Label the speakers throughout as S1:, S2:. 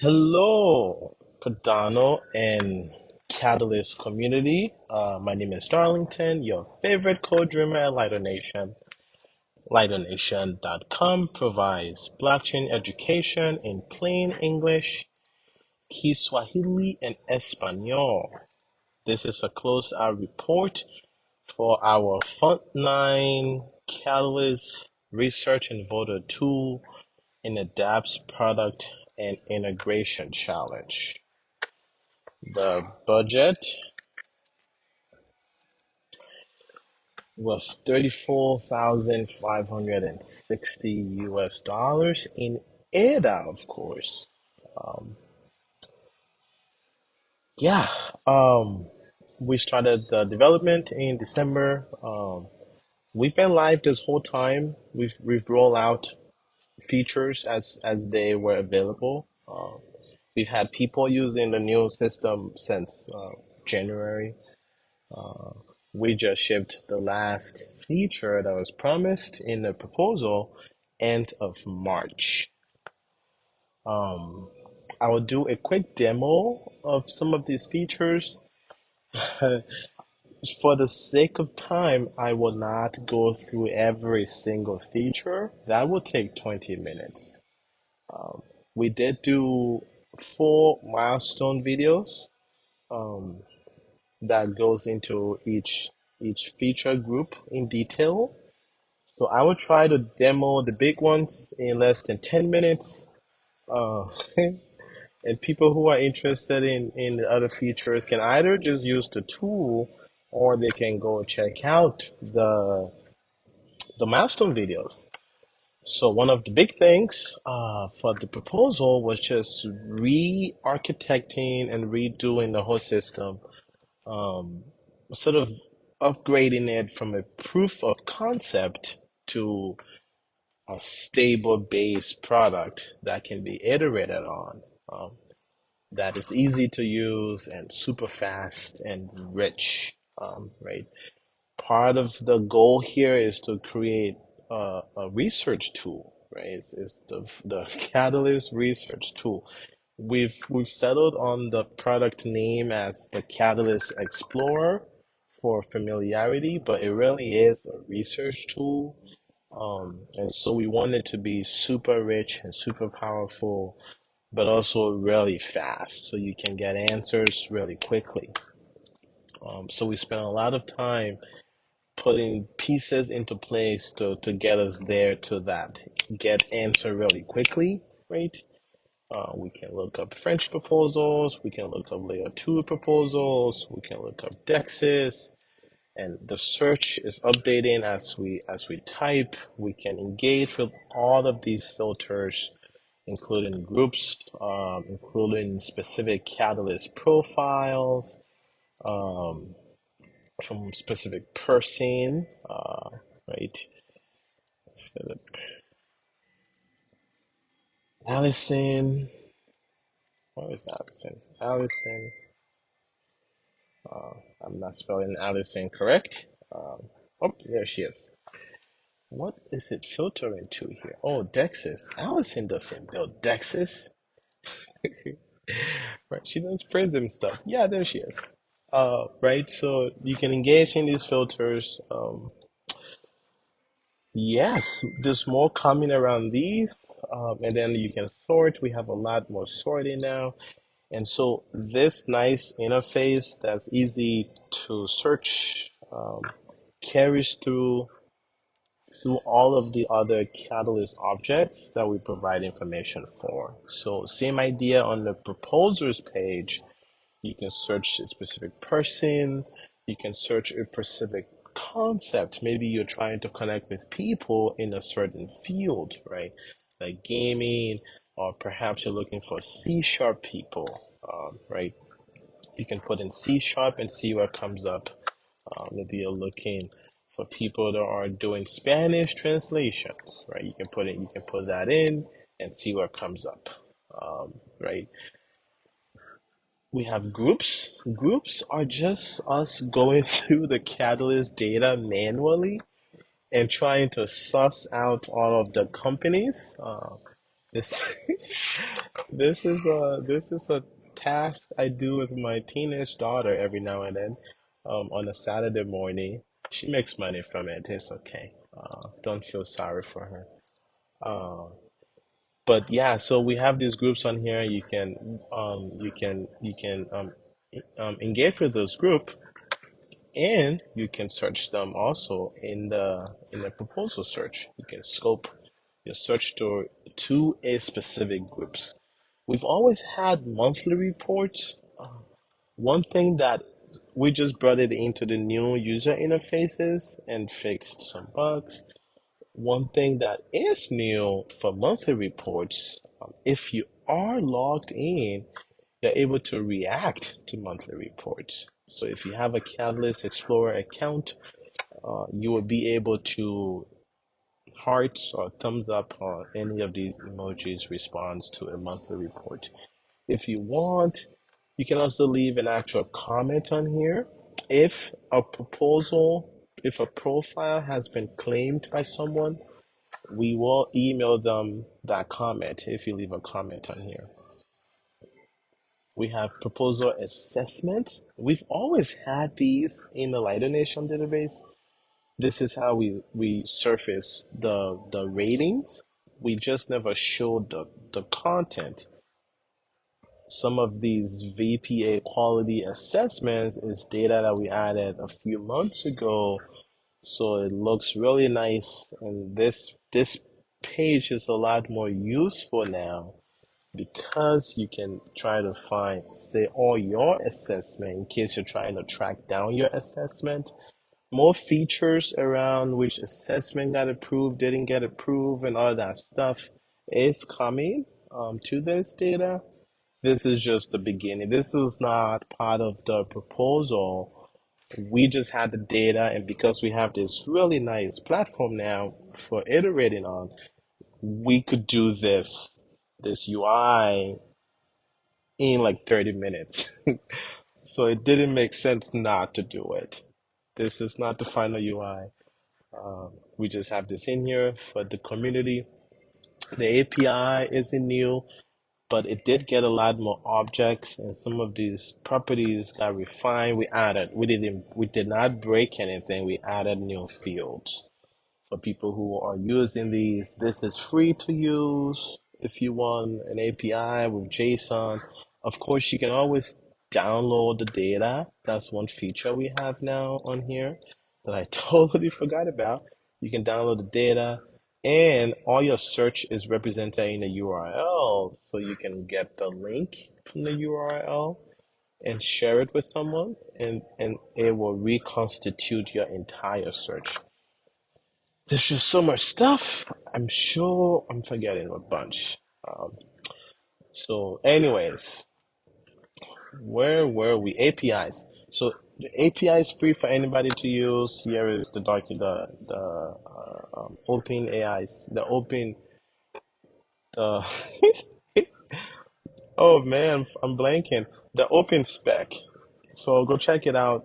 S1: Hello, Cardano and Catalyst community. My name is Darlington, your favorite code dreamer at Lighter Nation. LighterNation.com provides blockchain education in plain English, Kiswahili, and Espanol. This is a close-out report for our Frontline Catalyst Research and Voter Tool in the dApps product and integration challenge. The budget was 34,560 US dollars in ADA, of course. Um, yeah, um, we started the development in December. We've been live this whole time. We've rolled out features as they were available. We've had people using the new system since January. Uh, we just shipped the last feature that was promised in the proposal end of March. Um, I will do a quick demo of some of these features. For the sake of time, I will not go through every single feature. That will take 20 minutes. Um, we did do 4 milestone videos. Um, that goes into each feature group in detail. So I will try to demo the big ones in less than 10 minutes. Uh, and people who are interested in the other features can either just use the tool or they can go check out the milestone videos. So one of the big things for the proposal was just re-architecting and redoing the whole system, um, sort of upgrading it from a proof of concept to a stable base product that can be iterated on, that is easy to use and super fast and rich, right? Part of the goal here is to create a research tool, right? It's the Catalyst research tool. We've settled on the product name as the Catalyst Explorer for familiarity, but it really is a research tool. And so we want it to be super rich and super powerful, but also really fast, so you can get answers really quickly. So we spent a lot of time putting pieces into place to get us there to that get answer really quickly, right? We can look up French proposals, we can look up layer 2 proposals, we can look up dexes, and the search is updating as we type. We can engage with all of these filters, including groups, including specific catalyst profiles, um, from specific person, right? Philip, Allison, what is Allison? Allison. Uh, I'm not spelling Allison correct. Oh, there she is. What is it filtering to here? Oh, Dexis. Allison doesn't build Dexis. Right, she does Prism stuff. Yeah, there she is. Right, so you can engage in these filters. Yes, there's more coming around these, and then you can sort. We have a lot more sorting now. And so this nice interface that's easy to search, carries through all of the other Catalyst objects that we provide information for. So same idea on the proposers page. You can search a specific person, you can search a specific concept. Maybe you're trying to connect with people in a certain field, right? Like gaming, or perhaps you're looking for C sharp people, right? You can put in C sharp and see what comes up. Maybe you're looking for people that are doing Spanish translations, right? You can put that in and see what comes up, right? We have groups. Groups are just us going through the Catalyst data manually and trying to suss out all of the companies. This this is a task I do with my teenage daughter every now and then. On a Saturday morning, she makes money from it. It's okay. Don't feel sorry for her. Uh, but yeah, so we have these groups on here. You can engage with those group, and you can search them also in the proposal search. You can scope your search to a specific groups. We've always had monthly reports. One thing that we just brought it into the new user interfaces and fixed some bugs. One thing that is new for monthly reports, if you are logged in, you're able to react to monthly reports. So if you have a Catalyst Explorer account, you will be able to hearts or thumbs up on any of these emojis responds to a monthly report. If you want, you can also leave an actual comment on here. If a proposal, if a profile has been claimed by someone, we will email them that comment if you leave a comment on here. We have proposal assessments. We've always had these in the Lighter Nation database. This is how we surface the ratings. We just never showed the content. Some of these VPA quality assessments is data that we added a few months ago, so it looks really nice. And this page is a lot more useful now because you can try to find, say, all your assessment in case you're trying to track down your assessment. More features around which assessment got approved, didn't get approved, and all that stuff is coming to this data. This is just the beginning. This was not part of the proposal. We just had the data, and because we have this really nice platform now for iterating on, we could do this UI in like 30 minutes. So it didn't make sense not to do it. This is not the final UI. We just have this in here for the community. The API isn't new, but it did get a lot more objects, and some of these properties got refined. We did not break anything. We added new fields for people who are using these. This is free to use if you want an API with JSON. Of course, you can always download the data. That's one feature we have now on here that I totally forgot about. You can download the data, and all your search is represented in a URL, so you can get the link from the URL and share it with someone, and it will reconstitute your entire search. There's just so much stuff. I'm sure I'm forgetting a bunch. Um, so, anyways, where were we? APIs. So the API is free for anybody to use. Here is the open AIs, the open the oh man, I'm blanking. The open spec. So go check it out.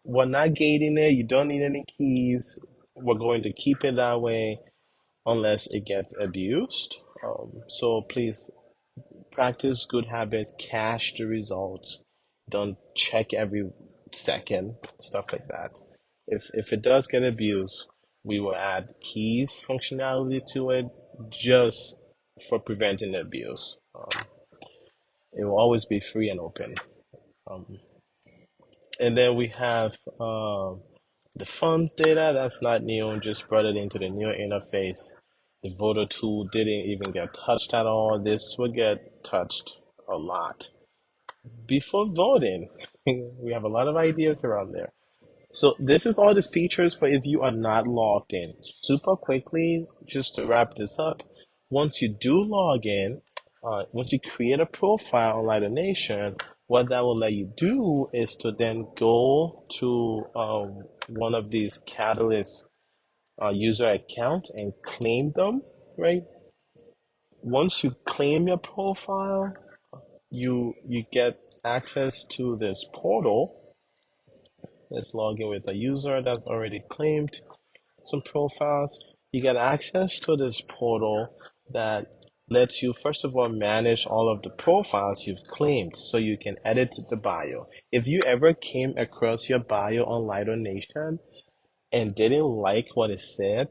S1: We're not gating it. You don't need any keys. We're going to keep it that way unless it gets abused. So please practice good habits, cache the results, don't check every second, stuff like that. If it does get abused, we will add keys functionality to it just for preventing abuse. It will always be free and open. Um, and then we have the funds data. That's not new, just brought it into the new interface. The voter tool didn't even get touched at all. This will get touched a lot before voting. We have a lot of ideas around there. So this is all the features for if you are not logged in. Super quickly, just to wrap this up, once you do log in, once you create a profile on Lighter Nation, what that will let you do is to then go to one of these Catalyst user accounts and claim them, right? Once you claim your profile, you get access to this portal. Let's log in with a user that's already claimed some profiles. You get access to this portal that lets you, first of all, manage all of the profiles you've claimed so you can edit the bio. If you ever came across your bio on Lido Nation and didn't like what it said,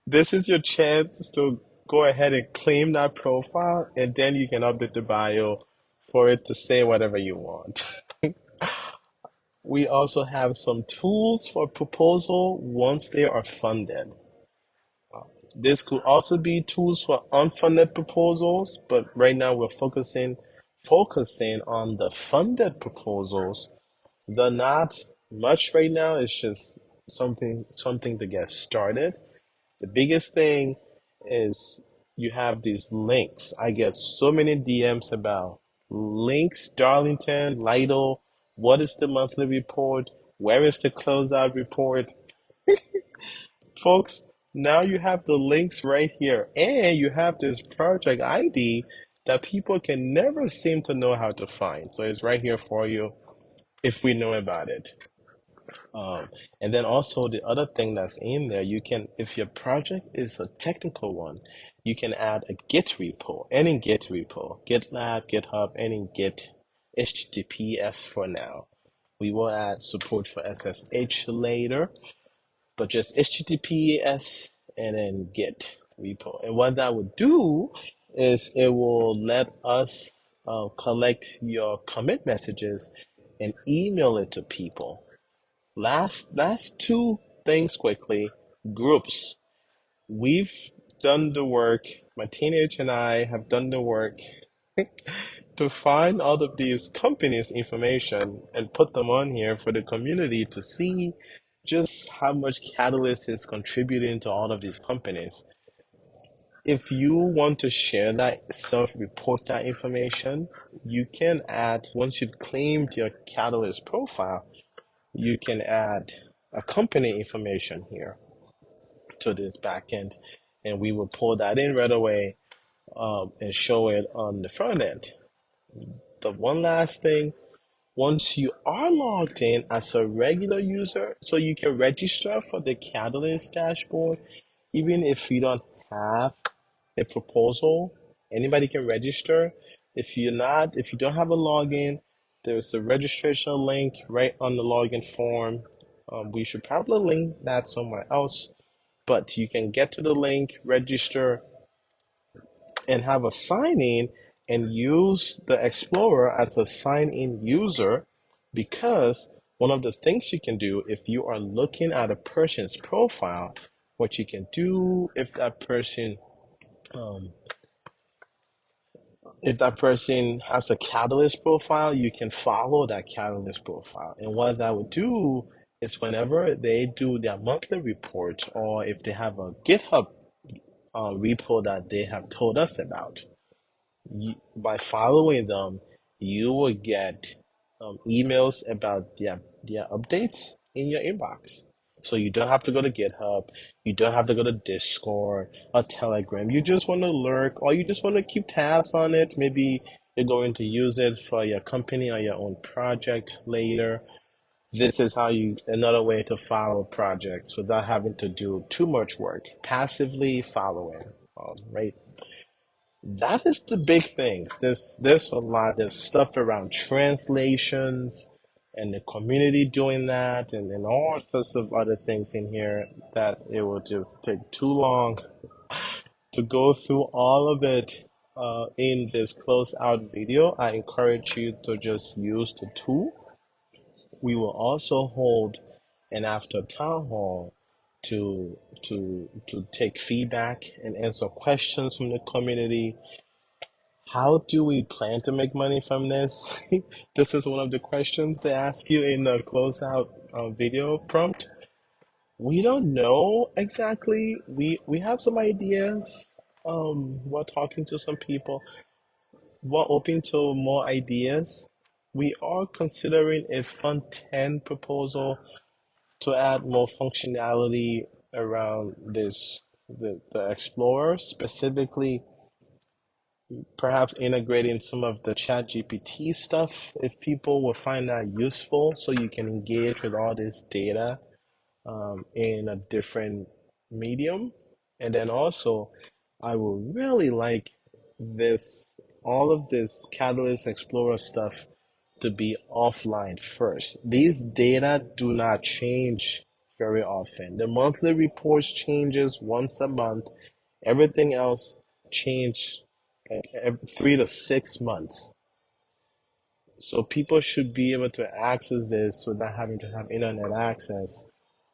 S1: this is your chance to go ahead and claim that profile, and then you can update the bio for it to say whatever you want. We also have some tools for proposal once they are funded. This could also be tools for unfunded proposals, but right now we're focusing on the funded proposals. The not much right now is just something to get started. The biggest thing is you have these links. I get so many DMs about links, Darlington, Lido. What is the monthly report? Where is the closeout report? Folks, now you have the links right here, and you have this project ID that people can never seem to know how to find. So it's right here for you if we know about it. Um, and then also the other thing that's in there, you can, if your project is a technical one, you can add a Git repo, any Git repo, GitLab, GitHub, any Git, HTTPS for now. We will add support for SSH later, but just HTTPS and then Git repo. And what that would do is it will let us collect your commit messages and email it to people. Last two things quickly. Groups. We've done the work. My teenage and I have done the work to find all of these companies' information and put them on here for the community to see just how much Catalyst is contributing to all of these companies. If you want to share that, self-report that information, you can add, once you've claimed your Catalyst profile, you can add a company information here to this backend, and we will pull that in right away and show it on the front end. The one last thing, once you are logged in as a regular user, so you can register for the Catalyst dashboard, even if you don't have a proposal, anybody can register. If you don't have a login, there's a registration link right on the login form. We should probably link that somewhere else, but you can get to the link, register, and have a sign in and use the Explorer as a sign in user, because one of the things you can do if you are looking at a person's profile, what you can do um, if that person has a Catalyst profile, you can follow that Catalyst profile. And what that would do is whenever they do their monthly report, or if they have a GitHub repo that they have told us about, by following them, you will get emails about their updates in your inbox. So you don't have to go to GitHub, you don't have to go to Discord or Telegram. You just want to lurk, or you just want to keep tabs on it. Maybe you're going to use it for your company or your own project later. This is how another way to follow projects without having to do too much work. Passively following, right? That is the big things. There's a lot. There's stuff around translations and the community doing that, and all sorts of other things in here that it will just take too long to go through all of it in this closeout video. I encourage you to just use the tool. We will also hold an after town hall to take feedback and answer questions from the community. How do we plan to make money from this? This is one of the questions they ask you in the closeout video prompt. We don't know exactly. We have some ideas. We're talking to some people. We're open to more ideas. We are considering a Fund 10 proposal to add more functionality around the Explorer, specifically perhaps integrating some of the chat GPT stuff if people will find that useful, so you can engage with all this data in a different medium. And then also I would really like this, all of this Catalyst Explorer stuff to be offline first. These data do not change very often. The monthly reports changes once a month. Everything else change like every 3 to 6 months. So people should be able to access this without having to have internet access.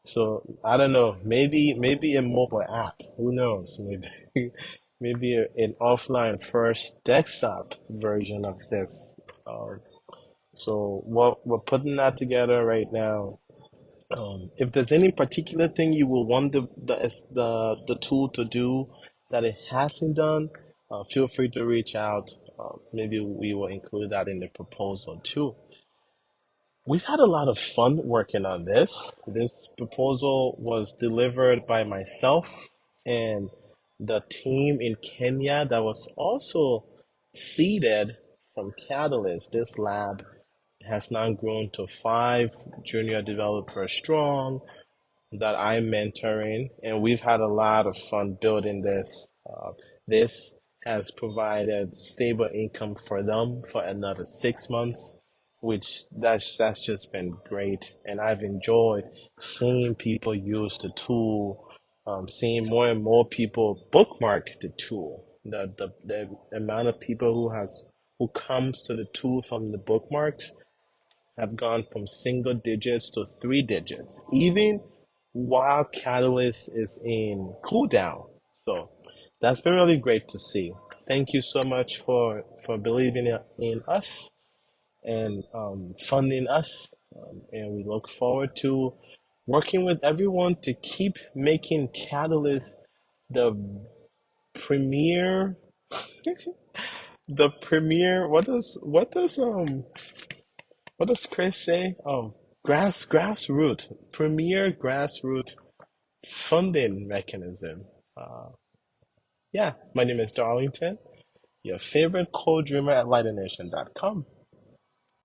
S1: So I don't know, maybe a mobile app. Who knows? Maybe maybe an offline first desktop version of this. Um, so we're putting that together right now. If there's any particular thing you will want the tool to do that it hasn't done, feel free to reach out. Maybe we will include that in the proposal too. We've had a lot of fun working on this. This proposal was delivered by myself and the team in Kenya that was also seeded from Catalyst. This lab has now grown to 5 junior developers strong that I'm mentoring, and we've had a lot of fun building this. This has provided stable income for them for another 6 months, which that's just been great. And I've enjoyed seeing people use the tool, seeing more and more people bookmark the tool. The amount of people who comes to the tool from the bookmarks have gone from single digits to 3 digits, even while Catalyst is in cooldown. So that's been really great to see. Thank you so much for believing in us and funding us. And we look forward to working with everyone to keep making Catalyst the premier, the premier. What does Chris say? Grassroot, premier grassroot funding mechanism. Uh, yeah, my name is Darlington, your favorite code dreamer at lighternation.com.